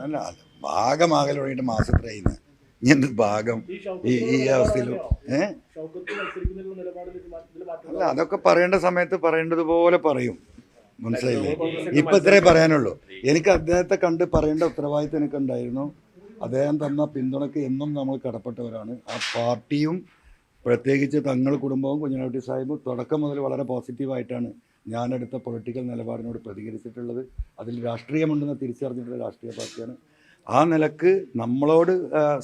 അല്ല ഭാഗമാകലോടെ മാസം പറയുന്നത് എന്ത് ഭാഗം ഈ അവസ്ഥയിലും അല്ല അതൊക്കെ പറയേണ്ട സമയത്ത് പറയേണ്ടതുപോലെ പറയും. മനസ്സിലായില്ലേ? ഇപ്പൊ ഇത്രേ പറയാനുള്ളൂ. എനിക്ക് അദ്ദേഹത്തെ കണ്ട് പറയേണ്ട ഉത്തരവാദിത്വം എനിക്കുണ്ടായിരുന്നു. അദ്ദേഹം തന്ന പിന്തുണയ്ക്ക് എന്നും നമ്മൾ കടപ്പെട്ടവരാണ്. ആ പാർട്ടിയും പ്രത്യേകിച്ച് തങ്ങൾ കുടുംബവും കുഞ്ഞാലിക്കുട്ടി സാഹിബും തുടക്കം മുതൽ വളരെ പോസിറ്റീവായിട്ടാണ് ഞാനെടുത്ത പൊളിറ്റിക്കൽ നിലപാടിനോട് പ്രതികരിച്ചിട്ടുള്ളത്. അതിൽ രാഷ്ട്രീയമുണ്ടെന്ന് തിരിച്ചറിഞ്ഞിട്ടുള്ള രാഷ്ട്രീയ പാർട്ടിയാണ്. ആ നിലക്ക് നമ്മളോട്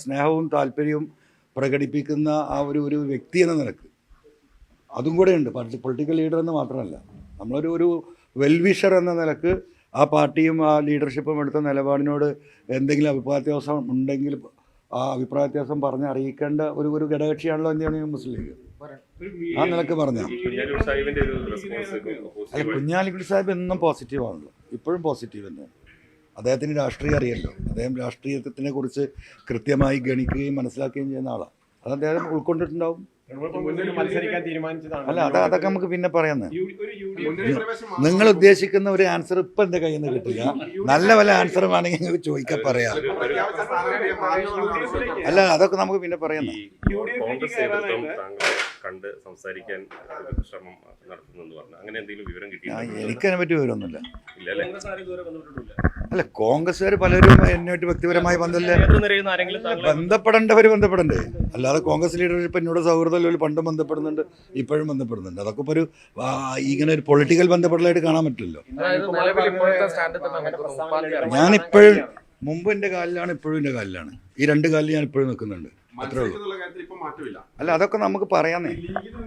സ്നേഹവും താല്പര്യവും പ്രകടിപ്പിക്കുന്ന ആ ഒരു വ്യക്തി എന്ന നിലക്ക് അതും കൂടെ ഉണ്ട്. പൊളിറ്റിക്കൽ ലീഡർ എന്ന് മാത്രമല്ല, നമ്മളൊരു വെൽവിഷർ എന്ന നിലക്ക് ആ പാർട്ടിയും ആ ലീഡർഷിപ്പും എടുത്ത നിലപാടിനോട് എന്തെങ്കിലും അഭിപ്രായ വ്യത്യാസം ഉണ്ടെങ്കിൽ ആ അഭിപ്രായ വ്യത്യാസം പറഞ്ഞ് അറിയിക്കേണ്ട ഒരു ഘടകകക്ഷിയാണല്ലോ എന്താണ് മുസ്ലിം ലീഗ്. ആ നിലക്ക് പറഞ്ഞാൽ അല്ല, കുഞ്ഞാലിക്കുട്ടി സാഹിബ് എന്നും പോസിറ്റീവാണല്ലോ, ഇപ്പോഴും പോസിറ്റീവ് തന്നെയാണ്. അദ്ദേഹത്തിന് രാഷ്ട്രീയം അറിയല്ലോ. അദ്ദേഹം രാഷ്ട്രീയത്തിനെ കുറിച്ച് കൃത്യമായി ഗണിക്കുകയും മനസ്സിലാക്കുകയും ചെയ്യുന്ന ആളാണ്. അത് അദ്ദേഹം ഉൾക്കൊണ്ടിട്ടുണ്ടാവും. അല്ല അതൊക്കെ നമുക്ക് പിന്നെ പറയാന്ന്. നിങ്ങൾ ഉദ്ദേശിക്കുന്ന ഒരു ആൻസർ ഇപ്പം എൻ്റെ കയ്യിൽ നിന്ന് കിട്ടില്ല. നല്ല വല്ല ആൻസർ വേണമെങ്കിൽ നിങ്ങൾക്ക് ചോദിക്കാൻ പറയാം. അല്ല അതൊക്കെ നമുക്ക് പിന്നെ പറയാം. കണ്ട് സംസാരിക്കാൻ ശ്രമം നടത്തുന്നെന്ന് പറഞ്ഞു. അങ്ങനെ എന്തെങ്കിലും വിവരം കിട്ടി? എനിക്കതിനെ പറ്റി വിവരമൊന്നുമില്ല. അല്ല കോൺഗ്രസ്സുകാർ പലരും എന്നുമായിട്ട് വ്യക്തിപരമായി ബന്ധപ്പെടേണ്ടവർ ബന്ധപ്പെടണ്ടേ. അല്ലാതെ കോൺഗ്രസ് ലീഡർഷിപ്പ് എന്നോട് സൗഹൃദം പണ്ടും ബന്ധപ്പെടുന്നുണ്ട്, ഇപ്പോഴും ബന്ധപ്പെടുന്നുണ്ട്. അതൊക്കെ ഇപ്പോൾ ഇങ്ങനെ ഒരു പൊളിറ്റിക്കൽ ബന്ധപ്പെടലായിട്ട് കാണാൻ പറ്റില്ലല്ലോ. ഞാനിപ്പോഴും മുമ്പ് എൻ്റെ കാലിലാണ്, ഇപ്പോഴും എൻ്റെ കാലിലാണ്. ഈ രണ്ട് കാലിൽ ഞാൻ ഇപ്പോഴും നിൽക്കുന്നുണ്ട്. അത്രേ ഉള്ളൂ. അല്ല അതൊക്കെ നമുക്ക് പറയാന്നേ.